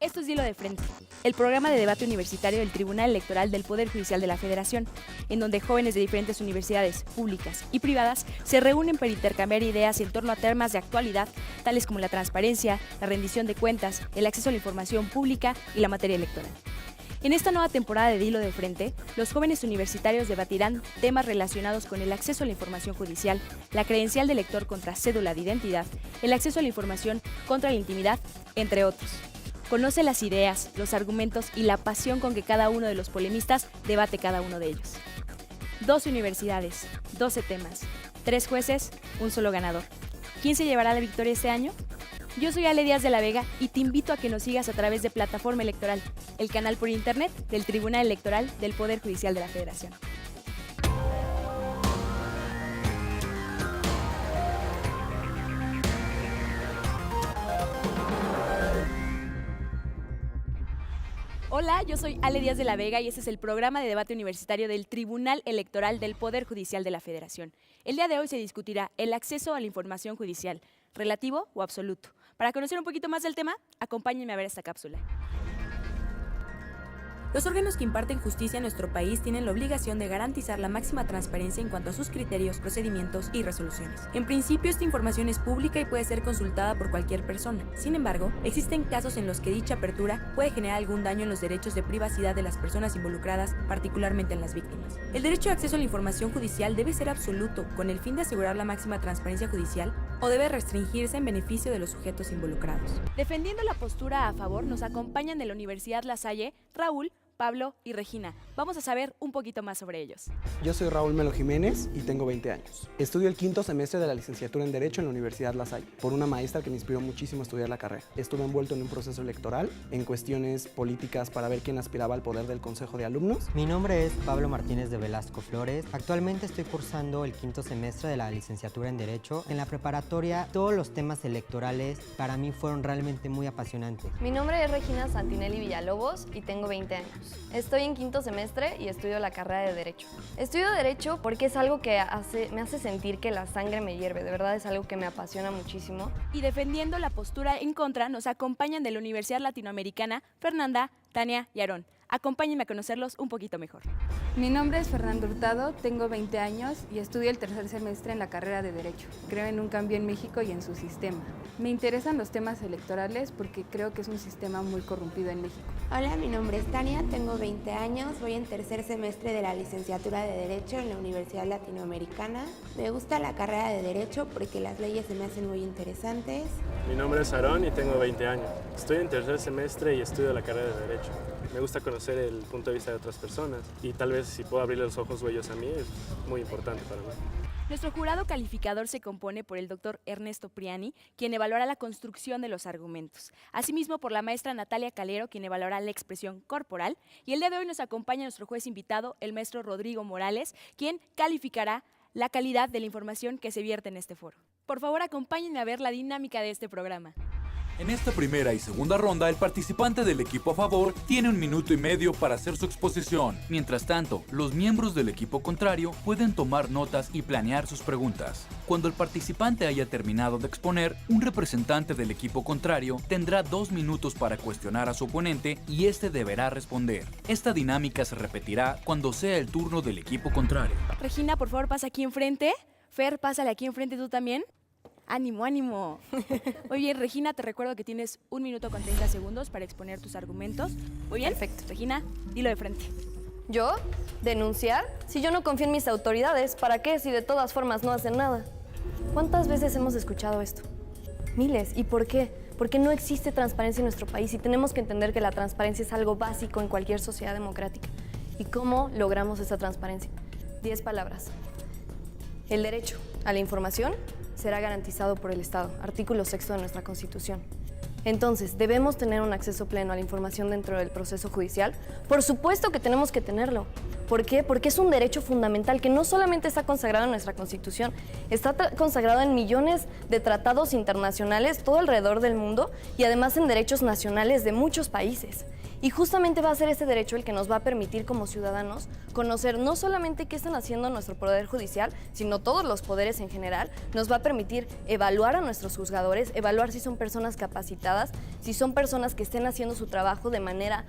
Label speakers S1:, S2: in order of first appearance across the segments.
S1: Esto es Dilo de Frente, el programa de debate universitario del Tribunal Electoral del Poder Judicial de la Federación, en donde jóvenes de diferentes universidades públicas y privadas se reúnen para intercambiar ideas en torno a temas de actualidad, tales como la transparencia, la rendición de cuentas, el acceso a la información pública y la materia electoral. En esta nueva temporada de Dilo de Frente, los jóvenes universitarios debatirán temas relacionados con el acceso a la información judicial, la credencial del elector contra cédula de identidad, el acceso a la información contra la intimidad, entre otros. Conoce las ideas, los argumentos y la pasión con que cada uno de los polemistas debate cada uno de ellos. 12 universidades, 12 temas, 3 jueces, un solo ganador. ¿Quién se llevará la victoria este año? Yo soy Ale Díaz de la Vega y te invito a que nos sigas a través de Plataforma Electoral, el canal por internet del Tribunal Electoral del Poder Judicial de la Federación. Hola, yo soy Ale Díaz de la Vega y este es el programa de debate universitario del Tribunal Electoral del Poder Judicial de la Federación. El día de hoy se discutirá el acceso a la información judicial, relativo o absoluto. Para conocer un poquito más del tema, acompáñenme a ver esta cápsula. Los órganos que imparten justicia en nuestro país tienen la obligación de garantizar la máxima transparencia en cuanto a sus criterios, procedimientos y resoluciones. En principio, esta información es pública y puede ser consultada por cualquier persona. Sin embargo, existen casos en los que dicha apertura puede generar algún daño en los derechos de privacidad de las personas involucradas, particularmente en las víctimas. El derecho de acceso a la información judicial debe ser absoluto, con el fin de asegurar la máxima transparencia judicial, o debe restringirse en beneficio de los sujetos involucrados. Defendiendo la postura a favor, nos acompañan de la Universidad La Salle, Raúl, Pablo y Regina. Vamos a saber un poquito más sobre ellos.
S2: Yo soy Raúl Melo Jiménez y tengo 20 años. Estudio el 5º semestre de la licenciatura en Derecho en la Universidad La Salle, por una maestra que me inspiró muchísimo a estudiar la carrera. Estuve envuelto en un proceso electoral, en cuestiones políticas para ver quién aspiraba al poder del Consejo de Alumnos.
S3: Mi nombre es Pablo Martínez de Velasco Flores. Actualmente estoy cursando el 5º semestre de la licenciatura en Derecho. En la preparatoria, todos los temas electorales para mí fueron realmente muy apasionantes.
S4: Mi nombre es Regina Santinelli Villalobos y tengo 20 años. Estoy en 5º semestre y estudio la carrera de Derecho. Estudio Derecho porque es algo que me hace sentir que la sangre me hierve. De verdad es algo que me apasiona muchísimo.
S1: Y defendiendo la postura en contra, nos acompañan de la Universidad Latinoamericana Fernanda, Tania y Aarón. Acompáñenme a conocerlos un poquito mejor.
S5: Mi nombre es Fernando Hurtado, tengo 20 años y estudio el 3er semestre en la carrera de Derecho. Creo en un cambio en México y en su sistema. Me interesan los temas electorales porque creo que es un sistema muy corrompido en México.
S6: Hola, mi nombre es Tania, tengo 20 años, voy en 3er semestre de la licenciatura de Derecho en la Universidad Latinoamericana. Me gusta la carrera de Derecho porque las leyes se me hacen muy interesantes.
S7: Mi nombre es Aarón y tengo 20 años. Estoy en 3er semestre y estudio la carrera de Derecho. Me gusta conocer el punto de vista de otras personas y tal vez si puedo abrirle los ojos o ellos a mí es muy importante para mí.
S1: Nuestro jurado calificador se compone por el doctor Ernesto Priani, quien evaluará la construcción de los argumentos. Asimismo, por la maestra Natalia Calero, quien evaluará la expresión corporal. Y el día de hoy nos acompaña nuestro juez invitado, el maestro Rodrigo Morales, quien calificará la calidad de la información que se vierte en este foro. Por favor, acompáñenme a ver la dinámica de este programa.
S8: En esta primera y segunda ronda, el participante del equipo a favor tiene 1 minuto y medio para hacer su exposición. Mientras tanto, los miembros del equipo contrario pueden tomar notas y planear sus preguntas. Cuando el participante haya terminado de exponer, un representante del equipo contrario tendrá 2 minutos para cuestionar a su oponente y este deberá responder. Esta dinámica se repetirá cuando sea el turno del equipo contrario.
S1: Regina, por favor, pasa aquí enfrente. Fer, pásale aquí enfrente tú también. ¡Ánimo, ánimo! Muy bien, Regina, te recuerdo que tienes 1 minuto con 30 segundos para exponer tus argumentos. Muy bien. Perfecto. Regina, dilo de frente.
S4: ¿Yo? ¿Denunciar? Si yo no confío en mis autoridades, ¿para qué si de todas formas no hacen nada? ¿Cuántas veces hemos escuchado esto? Miles. ¿Y por qué? Porque no existe transparencia en nuestro país y tenemos que entender que la transparencia es algo básico en cualquier sociedad democrática. ¿Y cómo logramos esa transparencia? 10 palabras. El derecho a la información será garantizado por el Estado, artículo 6 de nuestra Constitución. Entonces, ¿debemos tener un acceso pleno a la información dentro del proceso judicial? Por supuesto que tenemos que tenerlo. ¿Por qué? Porque es un derecho fundamental que no solamente está consagrado en nuestra Constitución, está consagrado en millones de tratados internacionales todo alrededor del mundo y además en derechos nacionales de muchos países. Y justamente va a ser este derecho el que nos va a permitir como ciudadanos conocer no solamente qué están haciendo nuestro Poder Judicial, sino todos los poderes en general. Nos va a permitir evaluar a nuestros juzgadores, evaluar si son personas capacitadas, si son personas que estén haciendo su trabajo de manera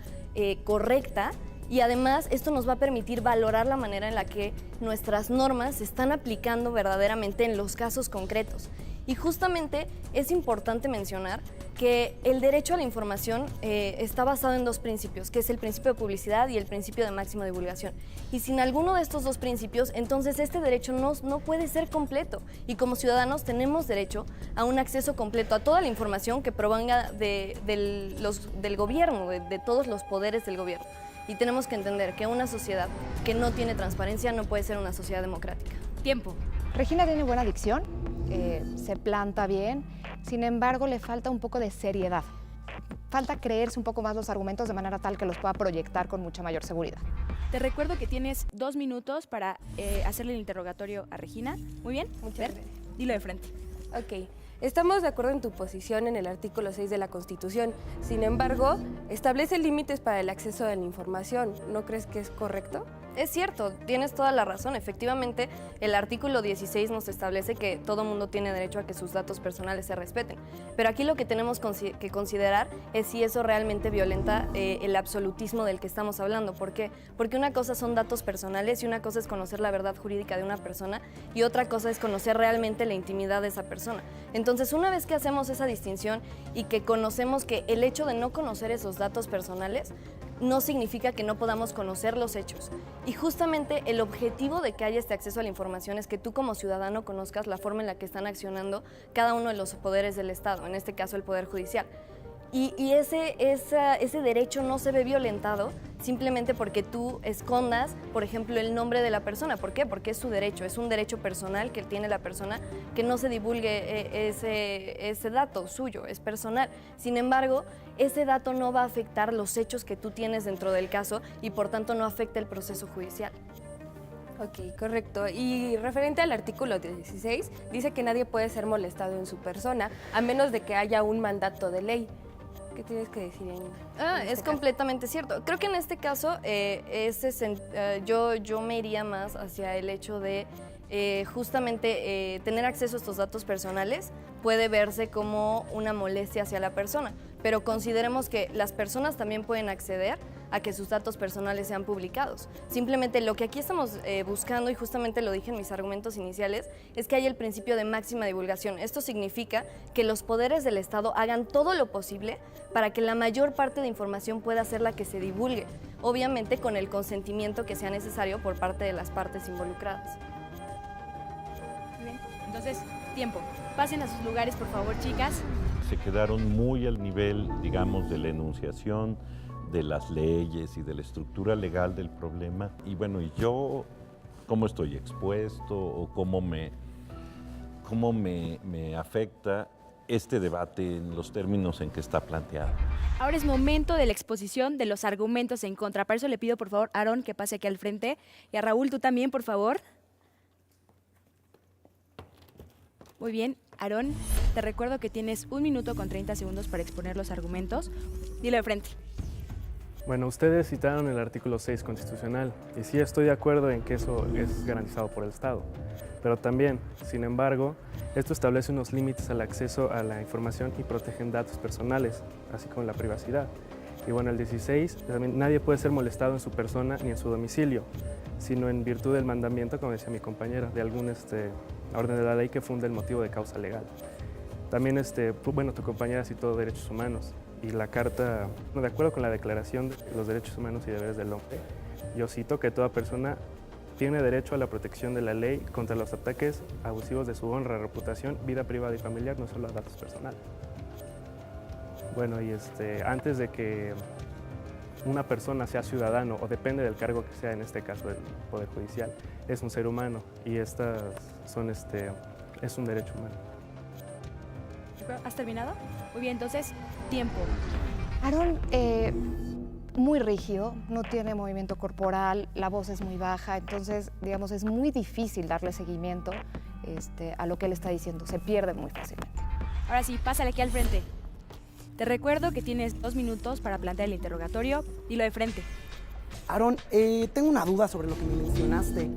S4: correcta. Y además esto nos va a permitir valorar la manera en la que nuestras normas se están aplicando verdaderamente en los casos concretos. Y justamente es importante mencionar que el derecho a la información está basado en dos principios, que es el principio de publicidad y el principio de máxima divulgación. Y sin alguno de estos dos principios, entonces este derecho no puede ser completo. Y como ciudadanos tenemos derecho a un acceso completo a toda la información que provenga del gobierno, de todos los poderes del gobierno. Y tenemos que entender que una sociedad que no tiene transparencia no puede ser una sociedad democrática.
S1: Tiempo.
S9: Regina tiene buena dicción, se planta bien, sin embargo le falta un poco de seriedad. Falta creerse un poco más los argumentos de manera tal que los pueda proyectar con mucha mayor seguridad.
S1: Te recuerdo que tienes 2 minutos para hacerle el interrogatorio a Regina. Muy bien.
S10: Muchas gracias.
S1: Dilo de frente.
S10: Ok. Estamos de acuerdo en tu posición en el artículo 6 de la Constitución. Sin embargo, establece límites para el acceso a la información. ¿No crees que es correcto?
S4: Es cierto, tienes toda la razón. Efectivamente, el artículo 16 nos establece que todo mundo tiene derecho a que sus datos personales se respeten. Pero aquí lo que tenemos que considerar es si eso realmente violenta el absolutismo del que estamos hablando. ¿Por qué? Porque una cosa son datos personales y una cosa es conocer la verdad jurídica de una persona y otra cosa es conocer realmente la intimidad de esa persona. Entonces, una vez que hacemos esa distinción y que conocemos que el hecho de no conocer esos datos personales no significa que no podamos conocer los hechos. Y justamente el objetivo de que haya este acceso a la información es que tú como ciudadano conozcas la forma en la que están accionando cada uno de los poderes del Estado, en este caso el Poder Judicial. Y ese derecho no se ve violentado simplemente porque tú escondas, por ejemplo, el nombre de la persona. ¿Por qué? Porque es su derecho, es un derecho personal que tiene la persona que no se divulgue ese dato suyo, es personal. Sin embargo, ese dato no va a afectar los hechos que tú tienes dentro del caso y por tanto no afecta el proceso judicial.
S10: Ok, correcto. Y referente al artículo 16, dice que nadie puede ser molestado en su persona a menos de que haya un mandato de ley. ¿Qué tienes que decir en
S4: Es completamente cierto. Creo que en este caso yo me iría más hacia el hecho de justamente tener acceso a estos datos personales puede verse como una molestia hacia la persona, pero consideremos que las personas también pueden acceder a que sus datos personales sean publicados. Simplemente lo que aquí estamos buscando, y justamente lo dije en mis argumentos iniciales, es que haya el principio de máxima divulgación. Esto significa que los poderes del Estado hagan todo lo posible para que la mayor parte de información pueda ser la que se divulgue, obviamente con el consentimiento que sea necesario por parte de las partes involucradas.
S1: Muy bien. Entonces, tiempo. Pasen a sus lugares, por favor, chicas.
S11: Se quedaron muy al nivel, digamos, de la enunciación de las leyes y de la estructura legal del problema. Y bueno, ¿y yo cómo estoy expuesto o cómo me afecta este debate en los términos en que está planteado?
S1: Ahora es momento de la exposición de los argumentos en contra. Para eso le pido, por favor, a Aarón que pase aquí al frente. Y a Raúl, tú también, por favor. Muy bien, Aarón, te recuerdo que tienes 1 minuto con 30 segundos para exponer los argumentos. Dilo de frente.
S7: Bueno, ustedes citaron el artículo 6 constitucional y sí estoy de acuerdo en que eso es garantizado por el Estado. Pero también, sin embargo, esto establece unos límites al acceso a la información y protegen datos personales, así como la privacidad. Y bueno, el 16, también nadie puede ser molestado en su persona ni en su domicilio, sino en virtud del mandamiento, como decía mi compañera, de algún orden de la ley que funda el motivo de causa legal. También, bueno, tu compañera citó derechos humanos y la Carta, de acuerdo con la Declaración de los Derechos Humanos y Deberes del Hombre, yo cito que toda persona tiene derecho a la protección de la ley contra los ataques abusivos de su honra, reputación, vida privada y familiar, no solo a datos personales. Bueno, y antes de que una persona sea ciudadano o depende del cargo que sea, en este caso el Poder Judicial, es un ser humano y estas son es un derecho humano.
S1: ¿Has terminado? Muy bien, entonces, tiempo.
S9: Aarón, muy rígido, no tiene movimiento corporal, la voz es muy baja, entonces, digamos, es muy difícil darle seguimiento a lo que él está diciendo, se pierde muy fácilmente.
S1: Ahora sí, pásale aquí al frente. Te recuerdo que tienes 2 minutos para plantear el interrogatorio. Dilo de frente.
S2: Aarón, tengo una duda sobre lo que me mencionaste.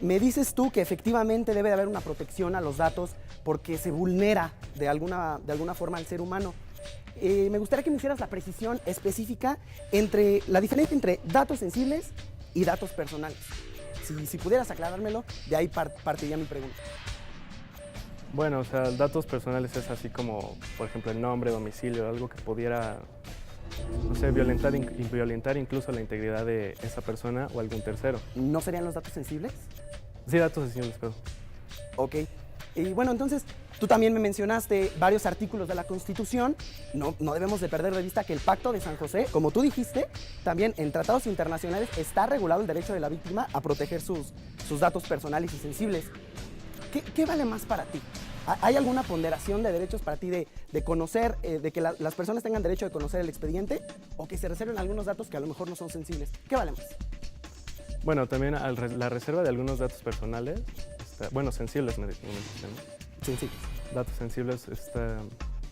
S2: Me dices tú que efectivamente debe de haber una protección a los datos porque se vulnera de alguna forma al ser humano. Me gustaría que me hicieras la precisión específica entre la diferencia entre datos sensibles y datos personales. Si pudieras aclarármelo, de ahí partiría mi pregunta.
S7: Bueno, o sea, datos personales es así como, por ejemplo, el nombre, domicilio, algo que pudiera, no sé, violentar incluso la integridad de esa persona o algún tercero.
S2: ¿No serían los datos sensibles?
S7: Sí, datos sensibles, pero...
S2: Ok. Y bueno, entonces, tú también me mencionaste varios artículos de la Constitución. No debemos de perder de vista que el Pacto de San José, como tú dijiste, también en tratados internacionales está regulado el derecho de la víctima a proteger sus datos personales y sensibles. ¿Qué vale más para ti? ¿Hay alguna ponderación de derechos para ti de conocer, de que las personas tengan derecho de conocer el expediente o que se reserven algunos datos que a lo mejor no son sensibles? ¿Qué vale más?
S7: Bueno, también la reserva de algunos datos personales, sensibles, me dicen, ¿no?
S2: Sensibles.
S7: Datos sensibles,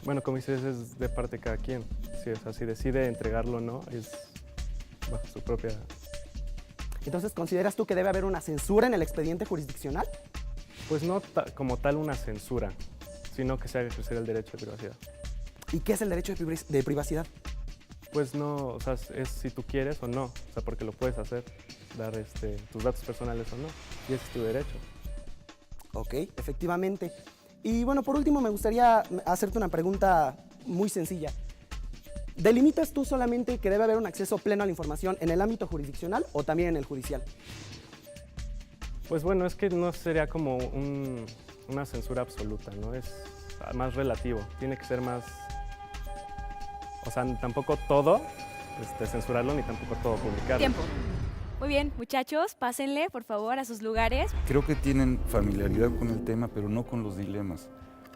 S7: bueno, como dices, es de parte de cada quien. Sí, o sea, si decide entregarlo o no, es bajo su propia...
S2: Entonces, ¿consideras tú que debe haber una censura en el expediente jurisdiccional?
S7: Pues no como tal una censura, sino que se haga ejercer el derecho de privacidad.
S2: ¿Y qué es el derecho de privacidad?
S7: Pues no, o sea, es si tú quieres o no, o sea, porque lo puedes hacer, dar tus datos personales o no, y ese es tu derecho.
S2: Ok, efectivamente. Y bueno, por último me gustaría hacerte una pregunta muy sencilla. ¿Delimitas tú solamente que debe haber un acceso pleno a la información en el ámbito jurisdiccional o también en el judicial?
S7: Pues bueno, es que no sería como una censura absoluta, ¿no? Es más relativo, tiene que ser más... O sea, tampoco todo censurarlo ni tampoco todo publicarlo.
S1: Tiempo. Muy bien, muchachos, pásenle, por favor, a sus lugares.
S12: Creo que tienen familiaridad con el tema, pero no con los dilemas.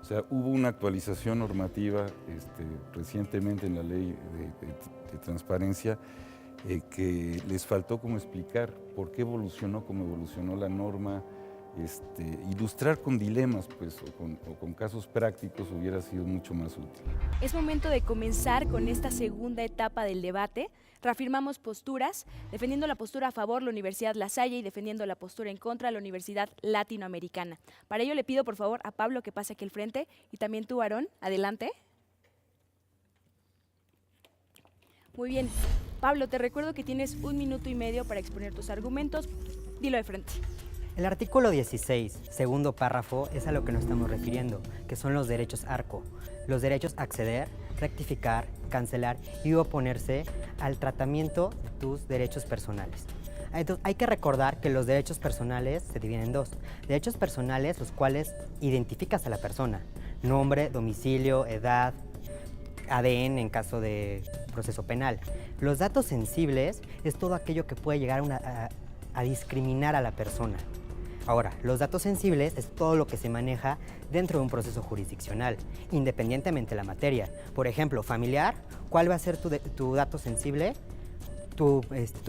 S12: O sea, hubo una actualización normativa recientemente en la ley de transparencia que les faltó como explicar por qué evolucionó como evolucionó la norma, ilustrar con dilemas pues, o con casos prácticos hubiera sido mucho más útil.
S1: Es momento de comenzar con esta segunda etapa del debate. Reafirmamos posturas, defendiendo la postura a favor la Universidad La Salle y defendiendo la postura en contra la Universidad Latinoamericana. Para ello le pido por favor a Pablo que pase aquí al frente y también tú, Aarón, adelante. Muy bien. Pablo, te recuerdo que tienes 1 minuto y medio para exponer tus argumentos. Dilo de frente.
S3: El artículo 16, segundo párrafo, es a lo que nos estamos refiriendo, que son los derechos ARCO. Los derechos a acceder, rectificar, cancelar y oponerse al tratamiento de tus derechos personales. Entonces, hay que recordar que los derechos personales se dividen en 2. Derechos personales, los cuales identificas a la persona. Nombre, domicilio, edad, ADN en caso de proceso penal. Los datos sensibles es todo aquello que puede llegar a discriminar a la persona. Ahora, los datos sensibles es todo lo que se maneja dentro de un proceso jurisdiccional, independientemente de la materia. Por ejemplo, familiar, ¿cuál va a ser tu dato sensible? Tu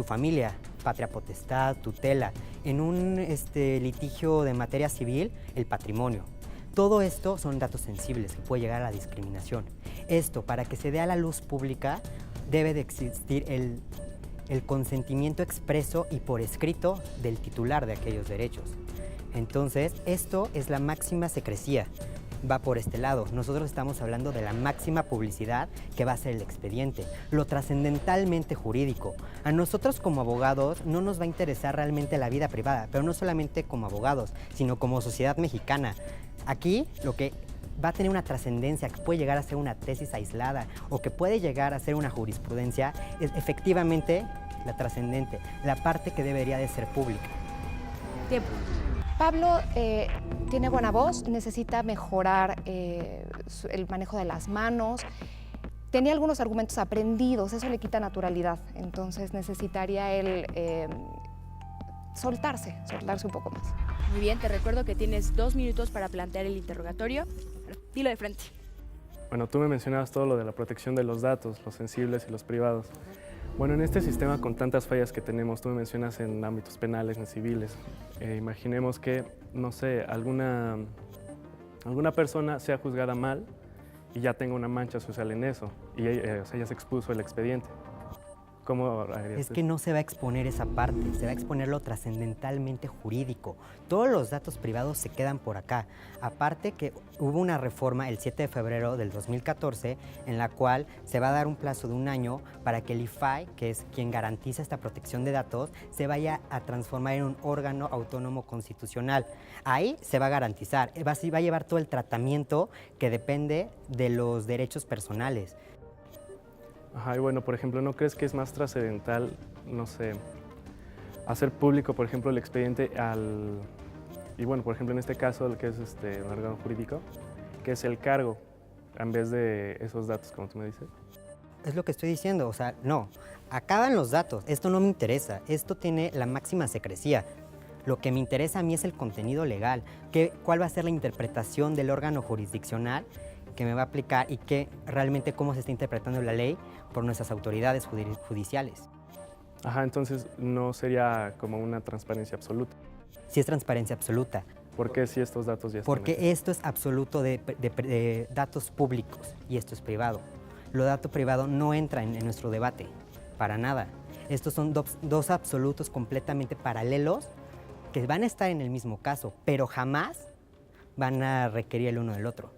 S3: familia, patria potestad, tutela. En un litigio de materia civil, el patrimonio. Todo esto son datos sensibles que puede llegar a la discriminación. Esto, para que se dé a la luz pública, debe de existir el consentimiento expreso y por escrito del titular de aquellos derechos. Entonces, esto es la máxima secrecía. Va por este lado. Nosotros estamos hablando de la máxima publicidad que va a ser el expediente, lo trascendentalmente jurídico. A nosotros como abogados no nos va a interesar realmente la vida privada, pero no solamente como abogados, sino como sociedad mexicana. Aquí lo que va a tener una trascendencia, que puede llegar a ser una tesis aislada o que puede llegar a ser una jurisprudencia, es efectivamente la trascendente, la parte que debería de ser pública.
S1: Tiempo.
S9: Pablo tiene buena voz, necesita mejorar el manejo de las manos. Tenía algunos argumentos aprendidos, eso le quita naturalidad, entonces necesitaría él soltarse un poco más.
S1: Muy bien, te recuerdo que tienes 2 minutos para plantear el interrogatorio. Dilo de frente.
S7: Bueno, tú me mencionabas todo lo de la protección de los datos, los sensibles y los privados. Bueno, en este sistema con tantas fallas que tenemos, tú me mencionas en ámbitos penales, en civiles, imaginemos que, no sé, alguna persona sea juzgada mal y ya tenga una mancha social en eso, y o sea, ya se expuso el expediente. ¿Cómo harías
S3: Es que
S7: eso?
S3: no se va a exponer esa parte, se va a exponer lo trascendentalmente jurídico. Todos los datos privados se quedan por acá. Aparte que hubo una reforma el 7 de febrero del 2014 en la cual se va a dar un plazo de 1 año para que el IFAI, que es quien garantiza esta protección de datos, se vaya a transformar en un órgano autónomo constitucional. Ahí se va a garantizar, va a llevar todo el tratamiento que depende de los derechos personales.
S7: Ajá, y bueno, por ejemplo, ¿no crees que es más trascendental, no sé, hacer público, por ejemplo, el expediente y bueno, por ejemplo, en este caso, el que es un órgano jurídico, que es el cargo, en vez de esos datos, como tú me dices?
S3: Es lo que estoy diciendo, o sea, no, acaban los datos, esto no me interesa, esto tiene la máxima secrecía. Lo que me interesa a mí es el contenido legal, cuál va a ser la interpretación del órgano jurisdiccional que me va a aplicar y realmente cómo se está interpretando la ley por nuestras autoridades judiciales.
S7: Ajá, entonces no sería como una transparencia absoluta.
S3: Sí es transparencia absoluta.
S7: ¿Por qué si estos datos ya están
S3: Porque
S7: aquí?
S3: esto es absoluto de datos públicos y esto es privado. Lo dato privado no entra en nuestro debate, para nada. Estos son dos absolutos completamente paralelos que van a estar en el mismo caso, pero jamás van a requerir el uno del otro.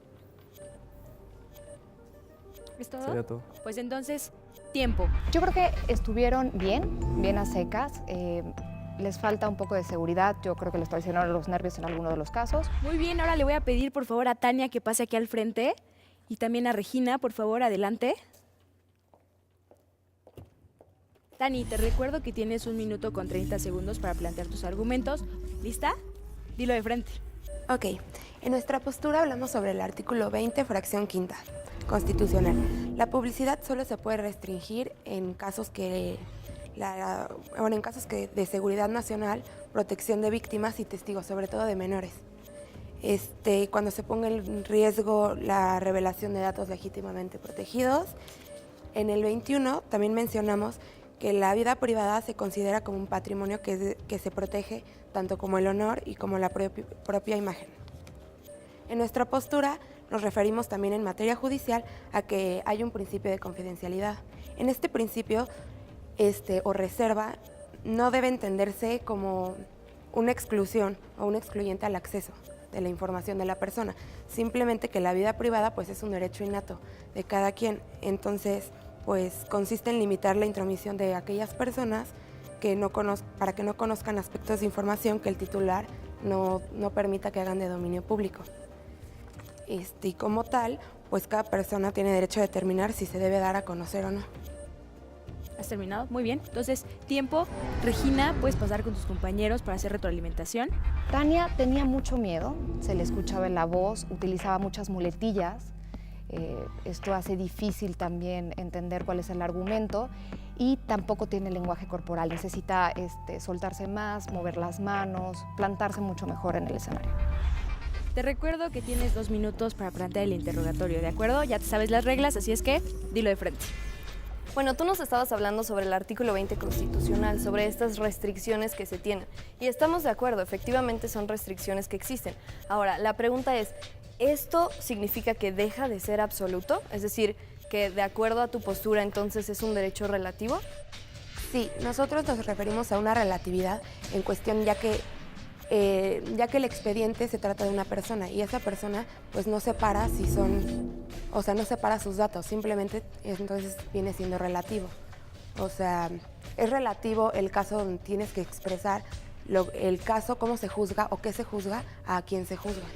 S1: ¿Es todo?
S7: Sería todo.
S1: Pues entonces, tiempo.
S9: Yo creo que estuvieron bien a secas. Les falta un poco de seguridad. Yo creo que les traicionaron los nervios en alguno de los casos.
S1: Muy bien, ahora le voy a pedir por favor a Tania que pase aquí al frente y también a Regina, por favor, adelante. Tani, te recuerdo que tienes 1 minuto con 30 segundos para plantear tus argumentos. ¿Lista? Dilo de frente.
S6: Ok, en nuestra postura hablamos sobre el artículo 20, fracción quinta, constitucional. La publicidad solo se puede restringir en casos de seguridad nacional, protección de víctimas y testigos, sobre todo de menores. Cuando se ponga en riesgo la revelación de datos legítimamente protegidos. En el 21 también mencionamos que la vida privada se considera como un patrimonio que se protege tanto como el honor y como la propia imagen. En nuestra postura nos referimos también en materia judicial a que hay un principio de confidencialidad. En este principio o reserva no debe entenderse como una exclusión o un excluyente al acceso de la información de la persona, simplemente que la vida privada pues es un derecho innato de cada quien. Entonces, pues consiste en limitar la intromisión de aquellas personas para que no conozcan aspectos de información que el titular no permita que hagan de dominio público. Y como tal, pues cada persona tiene derecho a determinar si se debe dar a conocer o no.
S1: ¿Has terminado? Muy bien. Entonces, tiempo. Regina, puedes pasar con tus compañeros para hacer retroalimentación.
S9: Tania tenía mucho miedo, se le escuchaba en la voz, utilizaba muchas muletillas. Esto hace difícil también entender cuál es el argumento y tampoco tiene lenguaje corporal. Necesita soltarse más, mover las manos, plantarse mucho mejor en el escenario.
S1: Te recuerdo que tienes 2 minutos para plantear el interrogatorio, ¿de acuerdo? Ya te sabes las reglas, así es que dilo de frente.
S4: Bueno, tú nos estabas hablando sobre el artículo 20 constitucional, sobre estas restricciones que se tienen. Y estamos de acuerdo, efectivamente son restricciones que existen. Ahora, la pregunta es, ¿esto significa que deja de ser absoluto? Es decir, que de acuerdo a tu postura entonces es un derecho relativo.
S6: Sí, nosotros nos referimos a una relatividad en cuestión ya que el expediente se trata de una persona y esa persona pues no separa no separa sus datos, simplemente entonces viene siendo relativo. O sea, es relativo el caso donde tienes que expresar el caso, cómo se juzga o qué se juzga a quién se juzga.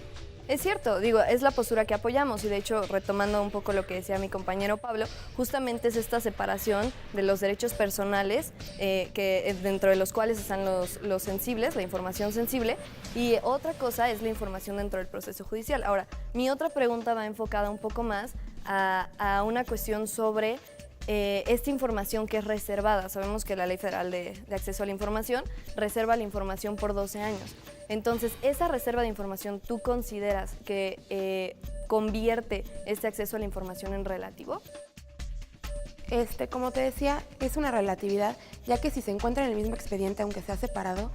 S4: Es cierto, es la postura que apoyamos y de hecho, retomando un poco lo que decía mi compañero Pablo, justamente es esta separación de los derechos personales, dentro de los cuales están los sensibles, la información sensible, y otra cosa es la información dentro del proceso judicial. Ahora, mi otra pregunta va enfocada un poco más a una cuestión sobre esta información que es reservada. Sabemos que la Ley Federal de Acceso a la Información reserva la información por 12 años. Entonces, esa reserva de información, ¿tú consideras que convierte este acceso a la información en relativo?
S6: Como te decía, es una relatividad, ya que si se encuentra en el mismo expediente, aunque sea separado,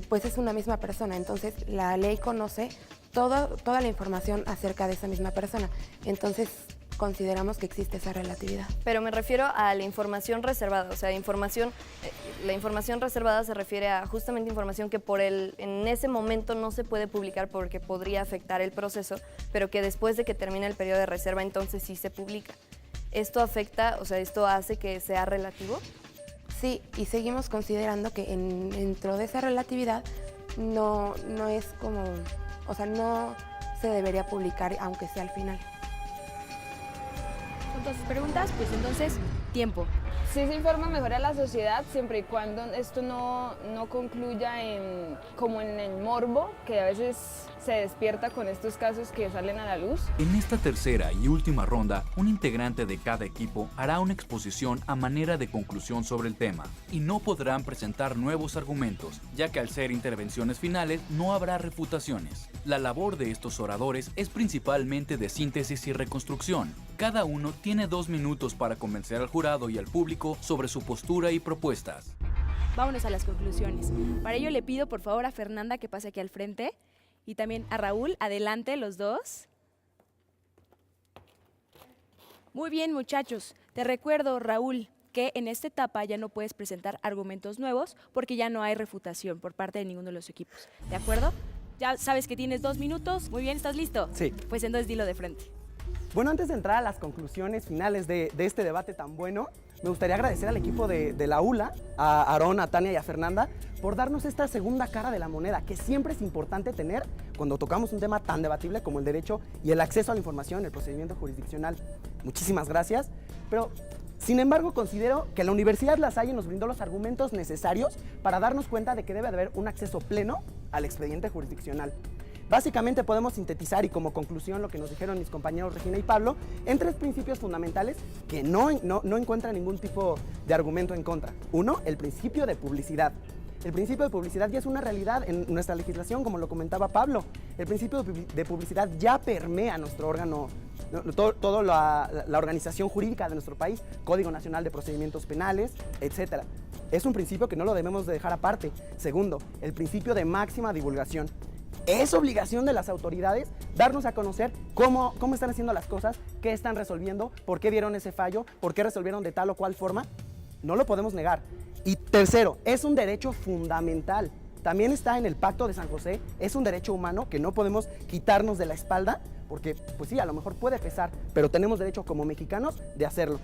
S6: pues es una misma persona. Entonces, la ley conoce toda la información acerca de esa misma persona. Entonces, consideramos que existe esa relatividad.
S4: Pero me refiero a la información reservada, o sea, la información reservada se refiere a justamente información que en ese momento no se puede publicar porque podría afectar el proceso, pero que después de que termine el periodo de reserva, entonces sí se publica. ¿Esto afecta, o sea, esto hace que sea relativo?
S6: Sí, y seguimos considerando que dentro de esa relatividad no es como, o sea, no se debería publicar aunque sea al final.
S1: ¿Con todas sus preguntas? Pues entonces, tiempo.
S5: Sí se informa mejor a la sociedad siempre y cuando esto no concluya como en el morbo, que a veces se despierta con estos casos que salen a la luz.
S8: En esta tercera y última ronda, un integrante de cada equipo hará una exposición a manera de conclusión sobre el tema y no podrán presentar nuevos argumentos, ya que al ser intervenciones finales no habrá refutaciones. La labor de estos oradores es principalmente de síntesis y reconstrucción. Cada uno tiene 2 minutos para convencer al jurado y al público sobre su postura y propuestas.
S1: Vámonos a las conclusiones. Para ello le pido por favor a Fernanda que pase aquí al frente y también a Raúl, adelante los dos. Muy bien, muchachos. Te recuerdo, Raúl, que en esta etapa ya no puedes presentar argumentos nuevos porque ya no hay refutación por parte de ninguno de los equipos. ¿De acuerdo? Ya sabes que tienes 2 minutos. Muy bien, ¿estás listo?
S2: Sí.
S1: Pues entonces dilo de frente.
S2: Bueno, antes de entrar a las conclusiones finales de este debate tan bueno, me gustaría agradecer al equipo de la ULA, a Aarón, a Tania y a Fernanda, por darnos esta segunda cara de la moneda, que siempre es importante tener cuando tocamos un tema tan debatible como el derecho y el acceso a la información en el procedimiento jurisdiccional. Muchísimas gracias, pero sin embargo considero que la Universidad La Salle nos brindó los argumentos necesarios para darnos cuenta de que debe haber un acceso pleno al expediente jurisdiccional. Básicamente podemos sintetizar y como conclusión lo que nos dijeron mis compañeros Regina y Pablo en 3 principios fundamentales que no encuentran ningún tipo de argumento en contra. 1, el principio de publicidad. El principio de publicidad ya es una realidad en nuestra legislación, como lo comentaba Pablo. El principio de publicidad ya permea nuestro órgano, toda la organización jurídica de nuestro país, Código Nacional de Procedimientos Penales, etc. Es un principio que no lo debemos de dejar aparte. Segundo, el principio de máxima divulgación. Es obligación de las autoridades darnos a conocer cómo están haciendo las cosas, qué están resolviendo, por qué dieron ese fallo, por qué resolvieron de tal o cual forma. No lo podemos negar. Y tercero, es un derecho fundamental. También está en el Pacto de San José, es un derecho humano que no podemos quitarnos de la espalda, porque pues sí, a lo mejor puede pesar, pero tenemos derecho como mexicanos de hacerlo.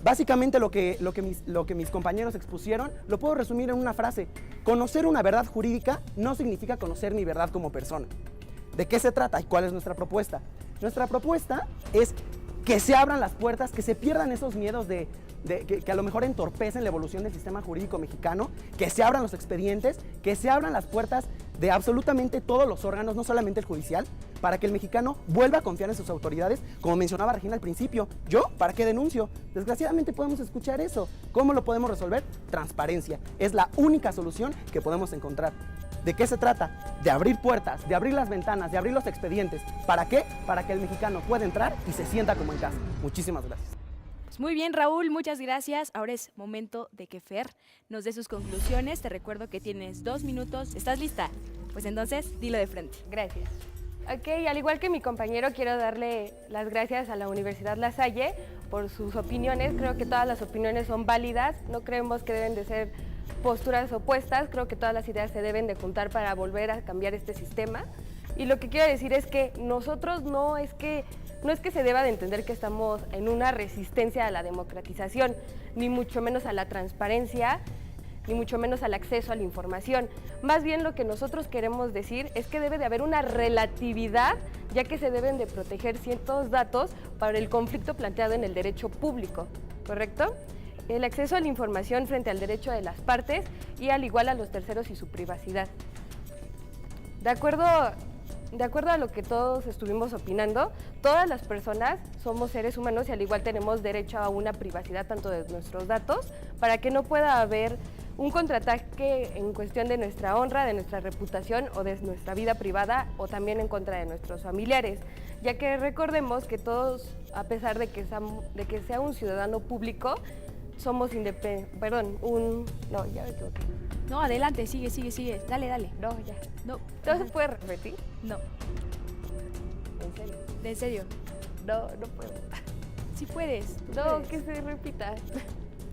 S2: Básicamente lo que mis compañeros expusieron lo puedo resumir en una frase. Conocer una verdad jurídica no significa conocer mi verdad como persona. ¿De qué se trata y cuál es nuestra propuesta? Nuestra propuesta es que se abran las puertas, que se pierdan esos miedos que a lo mejor entorpecen la evolución del sistema jurídico mexicano, que se abran los expedientes, que se abran las puertas de absolutamente todos los órganos, no solamente el judicial, para que el mexicano vuelva a confiar en sus autoridades, como mencionaba Regina al principio. ¿Yo? ¿Para qué denuncio? Desgraciadamente podemos escuchar eso. ¿Cómo lo podemos resolver? Transparencia. Es la única solución que podemos encontrar. ¿De qué se trata? De abrir puertas, de abrir las ventanas, de abrir los expedientes. ¿Para qué? Para que el mexicano pueda entrar y se sienta como en casa. Muchísimas gracias.
S1: Pues muy bien, Raúl, muchas gracias. Ahora es momento de que Fer nos dé sus conclusiones. Te recuerdo que tienes 2 minutos. ¿Estás lista? Pues entonces, dilo de frente.
S10: Gracias. Ok, al igual que mi compañero, quiero darle las gracias a la Universidad La Salle por sus opiniones. Creo que todas las opiniones son válidas. No creemos que deben de ser posturas opuestas. Creo que todas las ideas se deben de juntar para volver a cambiar este sistema. Y lo que quiero decir es que nosotros no es que se deba de entender que estamos en una resistencia a la democratización, ni mucho menos a la transparencia, ni mucho menos al acceso a la información. Más bien lo que nosotros queremos decir es que debe de haber una relatividad, ya que se deben de proteger ciertos datos para el conflicto planteado en el derecho público, ¿correcto? El acceso a la información frente al derecho de las partes y al igual a los terceros y su privacidad. De acuerdo a lo que todos estuvimos opinando, todas las personas somos seres humanos y al igual tenemos derecho a una privacidad tanto de nuestros datos para que no pueda haber un contraataque en cuestión de nuestra honra, de nuestra reputación o de nuestra vida privada o también en contra de nuestros familiares, ya que recordemos que todos, a pesar de que sea un ciudadano público, somos independientes, no, ya me equivoqué.
S1: No, adelante, sigue, dale.
S10: No, ya.
S1: No.
S10: ¿No se puede repetir?
S1: No.
S10: ¿En serio?
S1: ¿En serio?
S10: No, no puedo.
S1: Sí puedes.
S10: No, que se repita.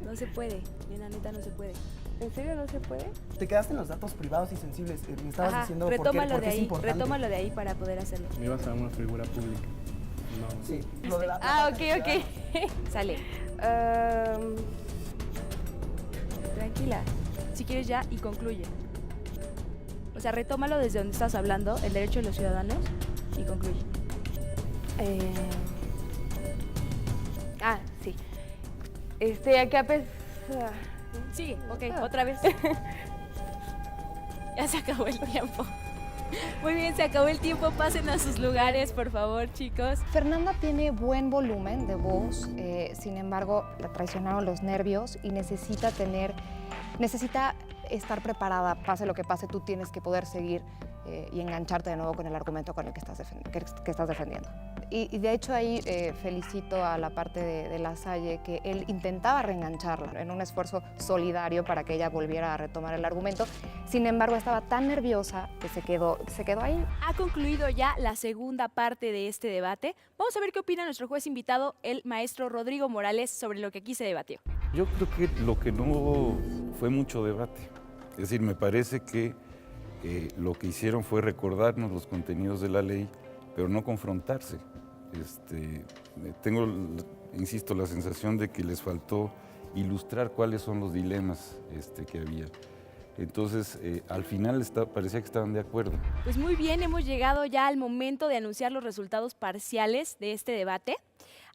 S1: No se puede, nena, neta, no se puede.
S10: ¿En serio no se puede?
S2: Te quedaste en los datos privados y sensibles. Me estabas diciendo
S1: retómalo
S2: por qué
S1: de
S2: es
S1: ahí,
S2: importante.
S1: retómalo de ahí para poder hacerlo.
S7: Me ibas a dar una figura pública. No.
S2: Sí, lo de la...
S10: ok.
S1: Sale. Tranquila. Si quieres ya y concluye. O sea, retómalo desde donde estás hablando, el derecho de los ciudadanos, y concluye.
S10: Sí. Acá
S1: Sigue, ok, otra vez. Ya se acabó el tiempo. Muy bien, se acabó el tiempo. Pasen a sus lugares, por favor, chicos.
S9: Fernanda tiene buen volumen de voz, sin embargo, la traicionaron los nervios y necesita estar preparada. Pase lo que pase, tú tienes que poder seguir y engancharte de nuevo con el argumento con el que estás defendiendo. Y de hecho ahí felicito a la parte de La Salle, que él intentaba reengancharla en un esfuerzo solidario para que ella volviera a retomar el argumento. Sin embargo, estaba tan nerviosa que se quedó ahí.
S1: Ha concluido ya la segunda parte de este debate. Vamos a ver qué opina nuestro juez invitado, el maestro Rodrigo Morales, sobre lo que aquí se debatió.
S12: Yo creo que lo que no hubo fue mucho debate. Es decir, me parece que lo que hicieron fue recordarnos los contenidos de la ley, pero no confrontarse. Tengo, insisto, la sensación de que les faltó ilustrar cuáles son los dilemas que había. Entonces, al final parecía que estaban de acuerdo.
S1: Pues muy bien, hemos llegado ya al momento de anunciar los resultados parciales de este debate.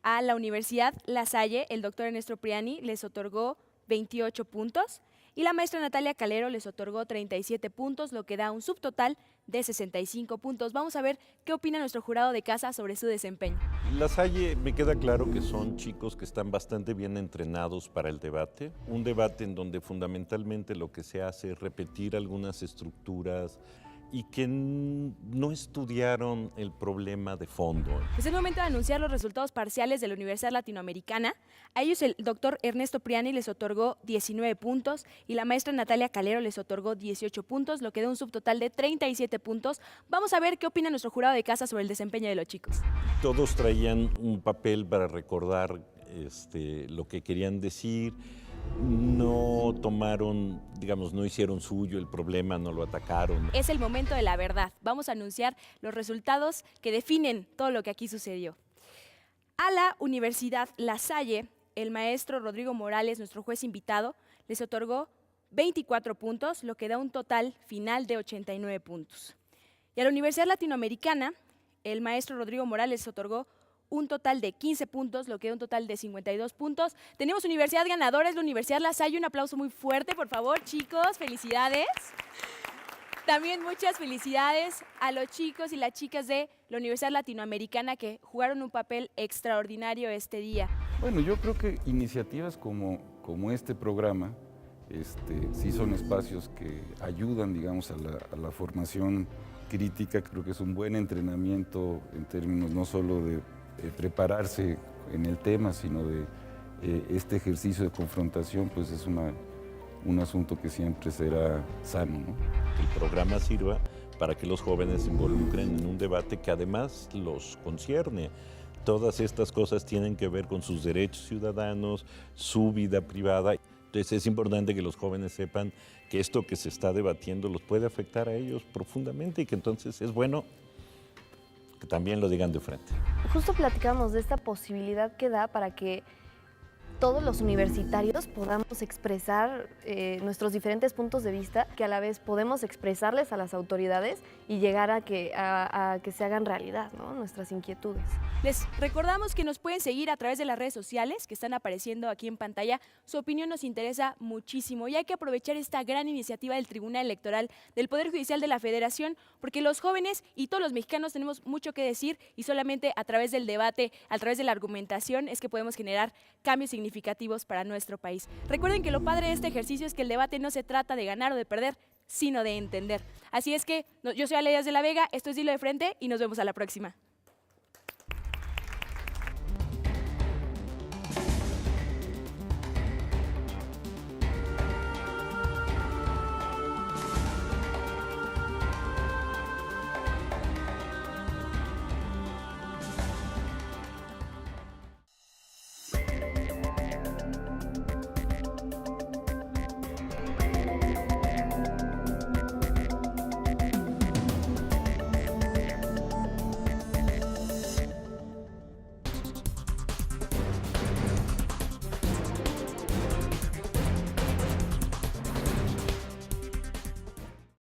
S1: A la Universidad La Salle, el doctor Ernesto Priani les otorgó 28 puntos y la maestra Natalia Calero les otorgó 37 puntos, lo que da un subtotal de 65 puntos. Vamos a ver qué opina nuestro jurado de casa sobre su desempeño.
S11: La Salle, me queda claro que son chicos que están bastante bien entrenados para el debate. Un debate en donde fundamentalmente lo que se hace es repetir algunas estructuras y que no estudiaron el problema de fondo.
S1: Es el momento de anunciar los resultados parciales de la Universidad Latinoamericana. A ellos el doctor Ernesto Priani les otorgó 19 puntos y la maestra Natalia Calero les otorgó 18 puntos, lo que da un subtotal de 37 puntos. Vamos a ver qué opina nuestro jurado de casa sobre el desempeño de los chicos.
S11: Todos traían un papel para recordar lo que querían decir. No tomaron, digamos, no hicieron suyo el problema, no lo atacaron.
S1: Es el momento de la verdad. Vamos a anunciar los resultados que definen todo lo que aquí sucedió. A la Universidad La Salle, el maestro Rodrigo Morales, nuestro juez invitado, les otorgó 24 puntos, lo que da un total final de 89 puntos. Y a la Universidad Latinoamericana, el maestro Rodrigo Morales les otorgó un total de 15 puntos, lo que da un total de 52 puntos. Tenemos universidad ganadora, es la Universidad La Salle. Un aplauso muy fuerte, por favor, chicos. Felicidades. También muchas felicidades a los chicos y las chicas de la Universidad Latinoamericana que jugaron un papel extraordinario este día.
S12: Bueno, yo creo que iniciativas como este programa sí son espacios que ayudan, digamos, a la formación crítica. Creo que es un buen entrenamiento en términos no solo de prepararse en el tema, sino de este ejercicio de confrontación, pues es un asunto que siempre será sano, ¿no?
S11: Que el programa sirva para que los jóvenes se involucren en un debate que además los concierne. Todas estas cosas tienen que ver con sus derechos ciudadanos, su vida privada. Entonces es importante que los jóvenes sepan que esto que se está debatiendo los puede afectar a ellos profundamente y que entonces es bueno que también lo digan de frente.
S4: Justo platicamos de esta posibilidad que da para que todos los universitarios podamos expresar nuestros diferentes puntos de vista, que a la vez podemos expresarles a las autoridades y llegar a que se hagan realidad, ¿no?, nuestras inquietudes.
S1: Les recordamos que nos pueden seguir a través de las redes sociales que están apareciendo aquí en pantalla. Su opinión nos interesa muchísimo y hay que aprovechar esta gran iniciativa del Tribunal Electoral del Poder Judicial de la Federación, porque los jóvenes y todos los mexicanos tenemos mucho que decir y solamente a través del debate, a través de la argumentación es que podemos generar cambios significativos significativos para nuestro país. Recuerden que lo padre de este ejercicio es que el debate no se trata de ganar o de perder, sino de entender. Así es que yo soy Aleida de la Vega, esto es Dilo de Frente y nos vemos a la próxima.